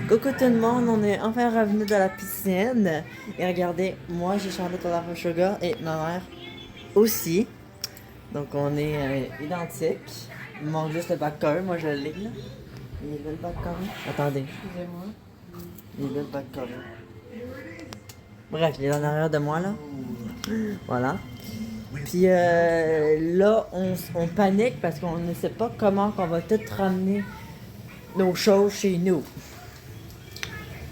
Coucou tout le monde, on est enfin revenu de la piscine. Et regardez, moi j'ai Charlotte à la Sugar et ma mère aussi. Donc on est identiques. Il manque juste le back cover, moi je l'ai là. Il est là le back cover. Attendez. Excusez-moi. Il est là le back cover. Bref, il est en arrière de moi là. Voilà. Puis là, on panique parce qu'on ne sait pas comment qu'on va tout ramener nos choses chez nous.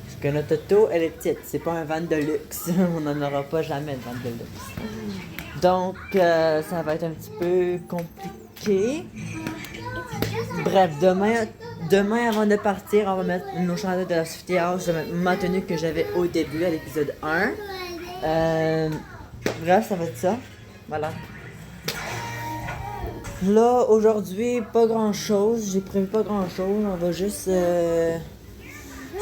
Parce que notre auto, elle est petite. C'est pas un van de luxe. On n'en aura pas jamais de van de luxe. Donc, ça va être un petit peu compliqué. Bref, demain avant de partir, on va mettre nos chandails de la Softy House. Je vais mettre ma tenue que j'avais au début, à l'épisode 1. Bref, ça va être ça. Voilà. Là, aujourd'hui, pas grand chose. J'ai prévu pas grand chose. On va juste se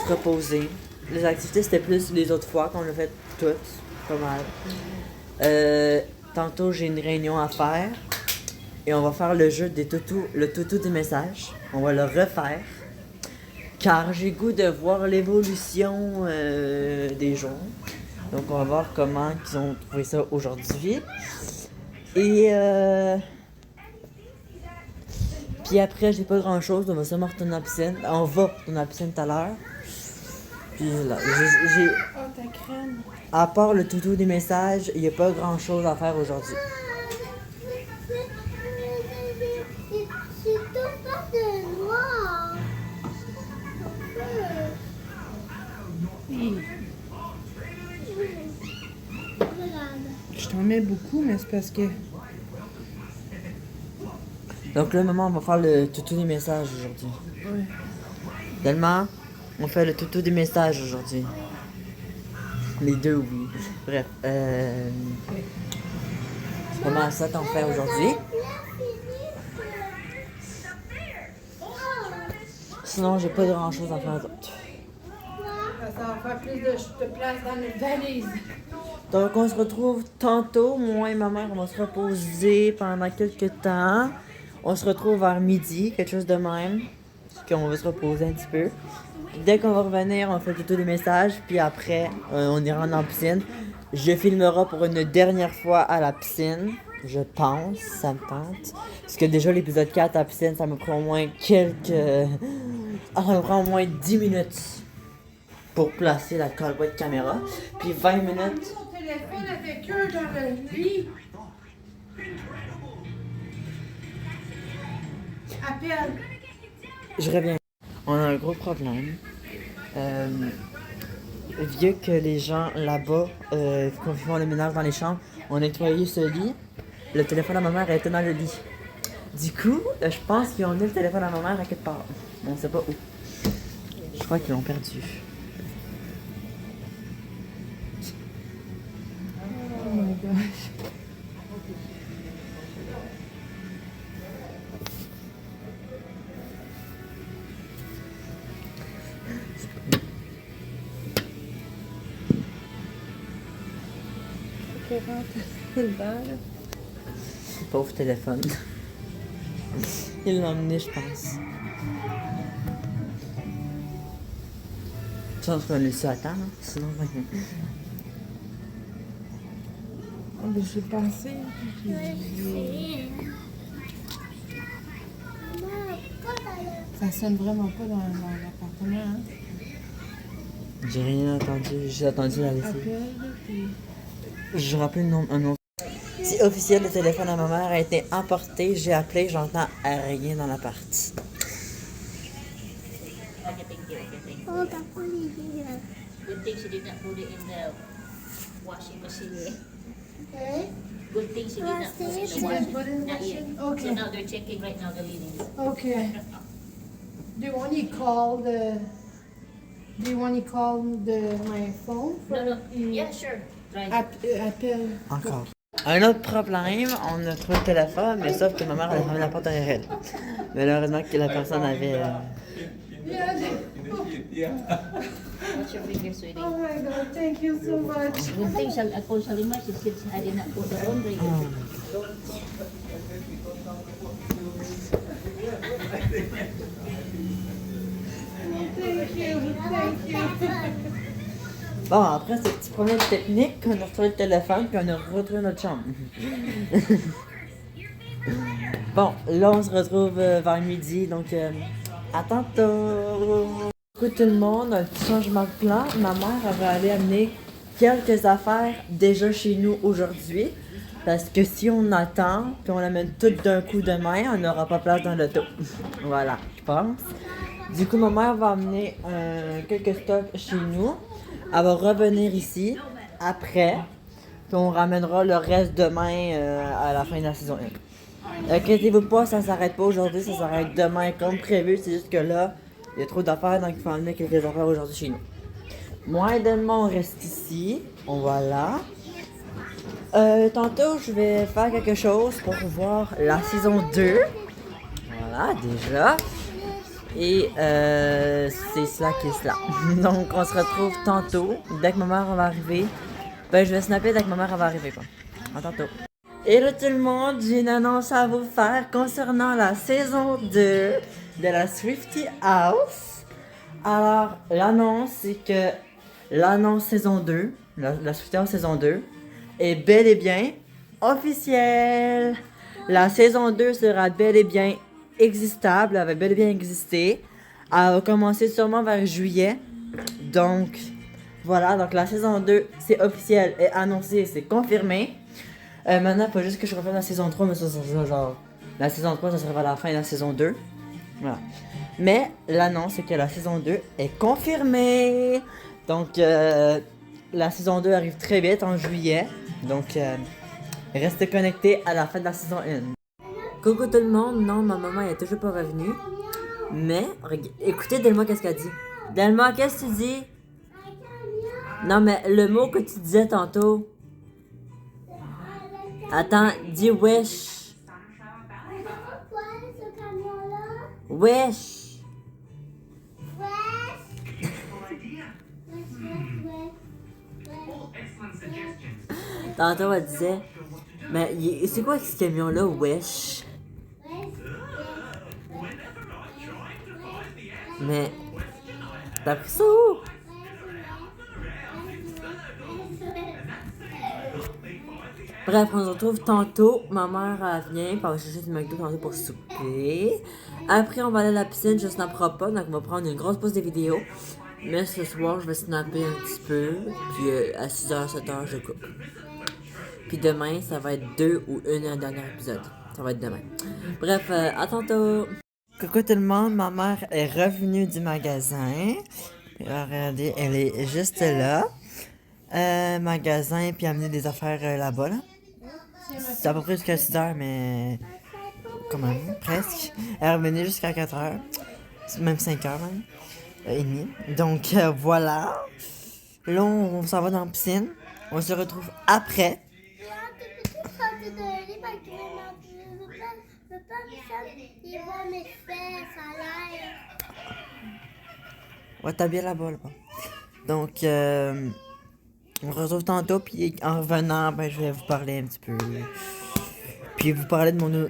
reposer. Les activités, c'était plus les autres fois qu'on l'a fait toutes. Pas mal. Tantôt, j'ai une réunion à faire. Et on va faire le jeu des toutous, le toutou des messages. On va le refaire. Car j'ai goût de voir l'évolution des jours. Donc, on va voir comment ils ont trouvé ça aujourd'hui. Et puis après, j'ai pas grand chose. On va seulement retourner dans la piscine. On va retourner dans la piscine tout à l'heure. Puis là, j'ai. Oh, ta crème. À part le toutou des messages, il n'y a pas grand chose à faire aujourd'hui. C'est tout pas de noir. Je t'en mets beaucoup, mais c'est parce que... Donc là, maman, on va faire le toutou des messages aujourd'hui. Ouais. Tellement, on fait le toutou des messages aujourd'hui. Les deux, oui. Bref, c'est pas mal ça qu'on fait aujourd'hui. Sinon, j'ai pas grand chose à faire d'autre. Ça va faire plus de place dans notre valise. Donc, on se retrouve tantôt. Moi et ma mère, on va se reposer pendant quelques temps. On se retrouve vers midi, quelque chose de même. Qu'on va se reposer un petit peu. Dès qu'on va revenir, on fait plutôt des messages. Puis après, on ira en piscine. Je filmerai pour une dernière fois à la piscine. Je pense, ça me tente. Parce que déjà, l'épisode 4 à la piscine, ça me prend au moins ça me prend au moins 10 minutes pour placer la boîte caméra. Puis 20 minutes. Mon téléphone avec eux dans le lit. Appelle. Je reviens. On a un gros problème. Vu que les gens là-bas, quand ils font le ménage dans les chambres, ont nettoyé ce lit, le téléphone à ma mère était dans le lit. Du coup, je pense qu'ils ont mis le téléphone à ma mère à quelque part. On sait pas où. Je crois qu'ils l'ont perdu. Oh my gosh. Ok, rentre dedans, là. Pauvre téléphone. Ils l'ont emmené, je pense. Je pense qu'on le su attendre, hein? Sinon, Oh, ben, j'ai pensé. Ça sonne vraiment pas dans l'appartement, hein? j'ai rien entendu. J'ai attendu la laisser. Appelle, puis... Je rappelle un nom. C'est officiel, le téléphone à ma mère a été emporté. J'ai appelé, j'entends rien dans l'appart. Oh, t'as pas l'idée. Good thing she did not put it in the washing machine. Hein? Good thing she did not put it in She the didn't washing put it in the Not yet. washing? Okay. So now they're checking right now the linens. Okay. Do you want to call my phone? No, no. Yeah, sure. Try. Appelle. Encore. Un autre problème, on a trouvé le téléphone, mais sauf que ma mère elle a fermé la porte derrière elle. Malheureusement que la personne avait. What's your finger, sweetie? Oh my God, thank you so much. Good thing I called Salima. She said I did not put the laundry. Thank you. Bon, après ce petit problème technique, on a retrouvé le téléphone puis on a retrouvé notre chambre. Bon, là on se retrouve vers midi, donc à tantôt. Coucou tout le monde, un petit changement de plan. Ma mère avait allé amener quelques affaires déjà chez nous aujourd'hui. Parce que si on attend, puis on l'amène tout d'un coup demain, on n'aura pas place dans l'auto. Voilà, je pense. Du coup, ma mère va amener quelques stocks chez nous. Elle va revenir ici après. Puis on ramènera le reste demain à la fin de la saison 1. Inquiétez-vous pas, ça s'arrête pas aujourd'hui, ça s'arrête demain comme prévu. C'est juste que là, il y a trop d'affaires, donc il faut amener quelques affaires aujourd'hui chez nous. Moi et Delma, on reste ici. Voilà. Tantôt, je vais faire quelque chose pour voir la saison 2. Voilà, déjà. Et c'est cela qui est cela. Donc, on se retrouve tantôt. Dès que ma mère va arriver. Ben, je vais snapper dès que ma mère va arriver, quoi. À tantôt. Hello tout le monde, j'ai une annonce à vous faire concernant la saison 2 de la Swifty House. Alors, l'annonce, c'est que l'annonce saison 2, la Swifty House saison 2, est bel et bien officielle. La saison 2 sera bel et bien existable, elle va bel et bien exister. Elle va commencer sûrement vers juillet. Donc, voilà, donc la saison 2, c'est officiel, est annoncé, c'est confirmé. Maintenant, il faut juste que je refasse la saison 3, mais ça sera genre... La saison 3, ça sera vers la fin de la saison 2. Voilà. Mais l'annonce, c'est que la saison 2 est confirmée. Donc, la saison 2 arrive très vite, en juillet. Donc, restez connectés à la fin de la saison 1. Coucou tout le monde. Non, ma maman est toujours pas revenue. Mais, écoutez Delma, qu'est-ce qu'elle dit. Delma, qu'est-ce que tu dis? Non, mais le mot que tu disais tantôt... Attends, dis wesh. Pourquoi ce camion-là? Wesh. Tantôt, elle disait... Mais c'est quoi ce camion-là, wesh? Mais... T'as pris ça où? Bref, on se retrouve tantôt. Ma mère vient, puis on va chercher du McDo tantôt pour souper. Après, on va aller à la piscine, je snapperai pas, donc on va prendre une grosse pause de vidéo. Mais ce soir, je vais snapper un petit peu, puis à 6h, 7h, je coupe. Puis demain, ça va être 2 ou un dernier épisode. Ça va être demain. Bref, à tantôt. Coucou tout le monde, ma mère est revenue du magasin. Regardez, elle est juste là. Magasin, puis amener des affaires là-bas, là. C'est à peu près jusqu'à 6h, mais... Quand même, presque. Elle est revenue jusqu'à 4h. Même 5h, même. Et demie. Donc, voilà. Là, on s'en va dans la piscine. On se retrouve après. Ouais, t'as bien là-bas, là-bas. Donc, on se retrouve tantôt, puis en revenant, ben, je vais vous parler un petit peu. Puis vous parler de mon...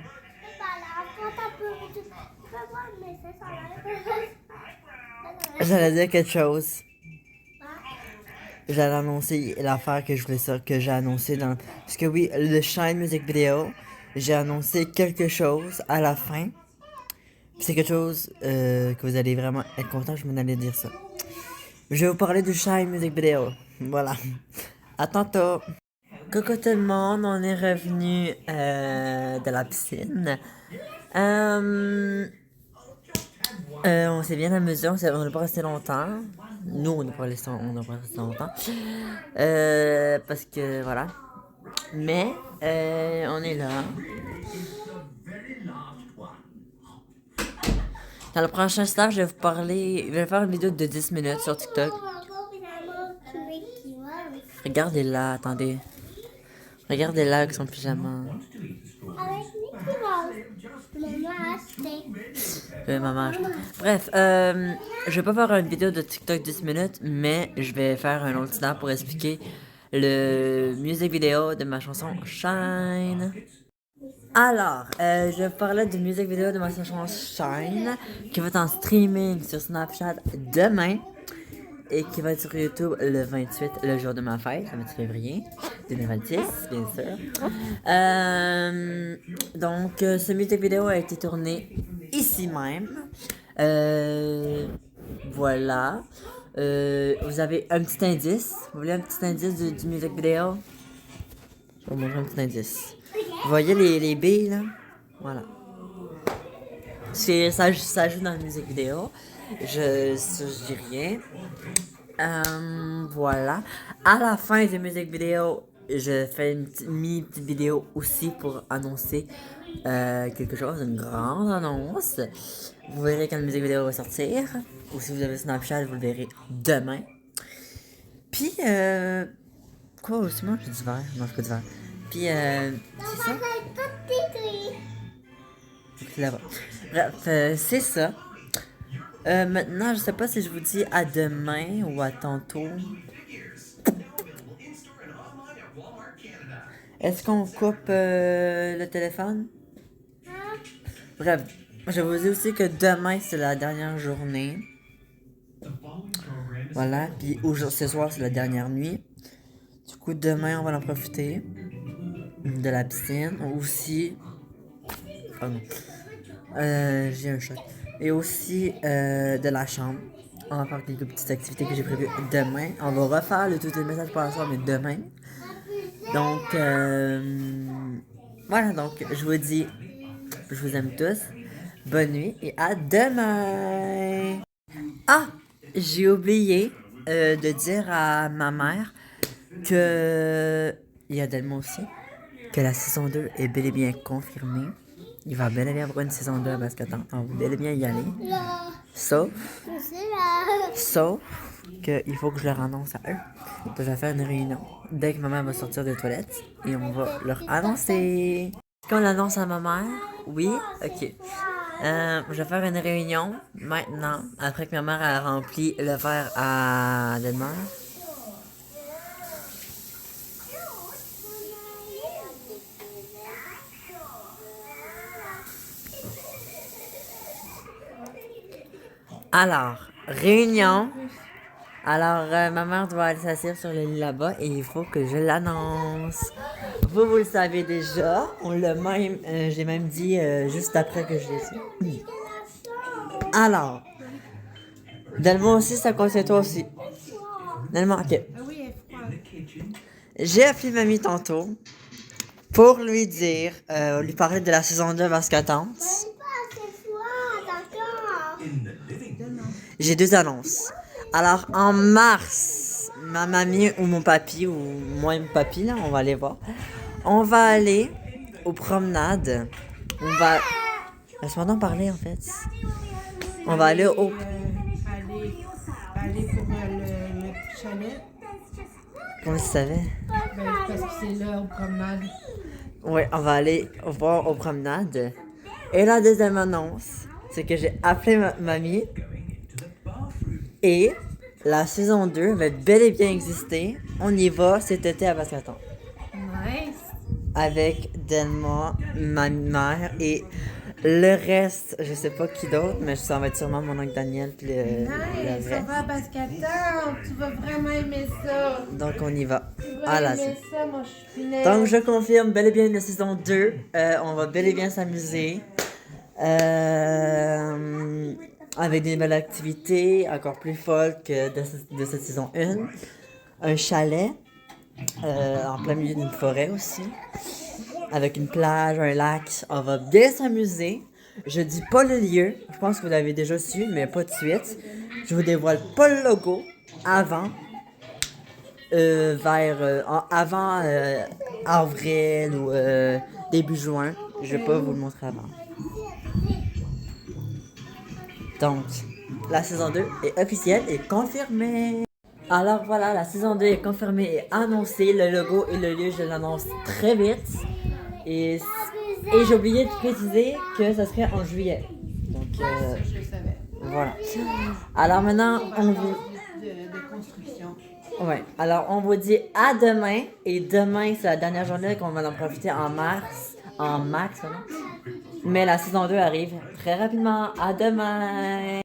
J'allais dire quelque chose. J'allais annoncer l'affaire que je voulais ça, que j'ai annoncé dans... Parce que oui, le Shine Music Video, j'ai annoncé quelque chose à la fin. C'est quelque chose que vous allez vraiment être content, je m'en allais dire ça. Je vais vous parler du Shine Music Video. Voilà. À tantôt. Coucou tout le monde, on est revenu de la piscine. On s'est bien amusé, on n'est pas resté longtemps. Nous, on n'est pas resté longtemps. Parce que, voilà. Mais, on est là. Dans le prochain stage, je vais vous parler... Je vais faire une vidéo de 10 minutes sur TikTok. Regardez-la, attendez. Regardez-la avec son pyjama. Avec Mickey Mouse. Maman a acheté. Maman. Bref, je vais pas faire une vidéo de TikTok 10 minutes, mais je vais faire un autre snap pour expliquer le music vidéo de ma chanson Shine. Alors, je vais vous parler du music vidéo de ma chanson Shine, qui va être en streaming sur Snapchat demain. et qui va être sur YouTube le 28, le jour de ma fête, le 28 février 2026, bien sûr. Donc, ce music vidéo a été tourné ici même. Voilà. Vous avez un petit indice. Vous voulez un petit indice du music vidéo? Je vais vous montrer un petit indice. Vous voyez les billes, là? Voilà. Ça joue dans la musique vidéo. Je dis rien. Voilà. À la fin de musique vidéo, je fais une petite vidéo aussi pour annoncer quelque chose, une grande annonce. Vous verrez quand la musique vidéo va sortir. Ou si vous avez Snapchat, vous le verrez demain. Puis, quoi aussi, moi, j'ai du verre. Non, j'ai pas du verre. Puis, c'est ça. Là-bas. Bref, c'est ça. Maintenant, je sais pas si je vous dis à demain ou à tantôt. Est-ce qu'on coupe le téléphone? Bref, je vous dis aussi que demain, c'est la dernière journée. Voilà, puis ce soir, c'est la dernière nuit. Du coup, demain, on va en profiter de la piscine. Aussi, pardon. J'ai un choc. Et aussi de la chambre. On va faire quelques petites activités que j'ai prévues demain. On va refaire le tout les messages pour la soirée, mais demain. Donc, voilà. Donc, je vous dis, je vous aime tous. Bonne nuit et à demain. Ah, j'ai oublié de dire à ma mère que, et à Delma aussi, que la saison 2 est bel et bien confirmée. Il va bel et bien avoir une saison 2 à Basketan. On va bel et bien y aller. Sauf qu'il faut que je leur annonce à eux. Donc, je vais faire une réunion dès que ma mère va sortir des toilettes et on va leur annoncer. Est-ce qu'on l'annonce à ma mère? Oui? Ok. Je vais faire une réunion maintenant, après que ma mère a rempli le verre à Delmar. Alors, réunion. Alors, ma mère doit aller s'asseoir sur le lit là-bas et il faut que je l'annonce. Vous le savez déjà. On l'a même, j'ai même dit juste après que je l'ai su. Alors, Delma aussi, ça concerne toi aussi. Delma, ok. J'ai appelé mamie tantôt pour lui dire, lui parler de la saison 2 Vascatante. J'ai 2 annonces. Alors, en mars, ma mamie ou mon papy, ou moi et mon papy, là, on va aller voir. On va aller aux promenades. On va... Laisse-moi donc parler, en fait. On va aller au... Aller pour le chalet. Comment tu savais? Ben, parce que c'est là, aux promenades. Oui, on va aller voir aux promenades. Et la deuxième annonce, c'est que j'ai appelé mamie. Et la saison 2 va bel et bien exister. On y va cet été à Bascaton. Nice. Avec Delma, ma mère et le reste, je sais pas qui d'autre, mais ça va être sûrement mon oncle Daniel puis le Nice, ça reste. va parce qu'attends, tu vas vraiment aimer ça. Donc on y va. Tu Ah vas là, aimer ça, mon choupinet. donc je confirme bel et bien la saison 2. On va bel et bien s'amuser. Avec des nouvelles activités encore plus folles que de cette saison 1. Un chalet en plein milieu d'une forêt aussi. Avec une plage, un lac. On va bien s'amuser. Je dis pas le lieu. Je pense que vous l'avez déjà su, mais pas de suite. Je vous dévoile pas le logo avant. Avant avril ou début juin. Je vais pas vous le montrer avant. Donc, la saison 2 est officielle et confirmée. Alors voilà, la saison 2 est confirmée et annoncée. Le logo et le lieu, je l'annonce très vite. Et j'ai oublié de préciser que ça serait en juillet. Donc, Je le savais. voilà. Alors maintenant, on vous... De construction. Ouais, alors on vous dit à demain. Et demain, c'est la dernière journée qu'on va en profiter en mars. En max, pardon. Mais la saison 2 arrive très rapidement. À demain!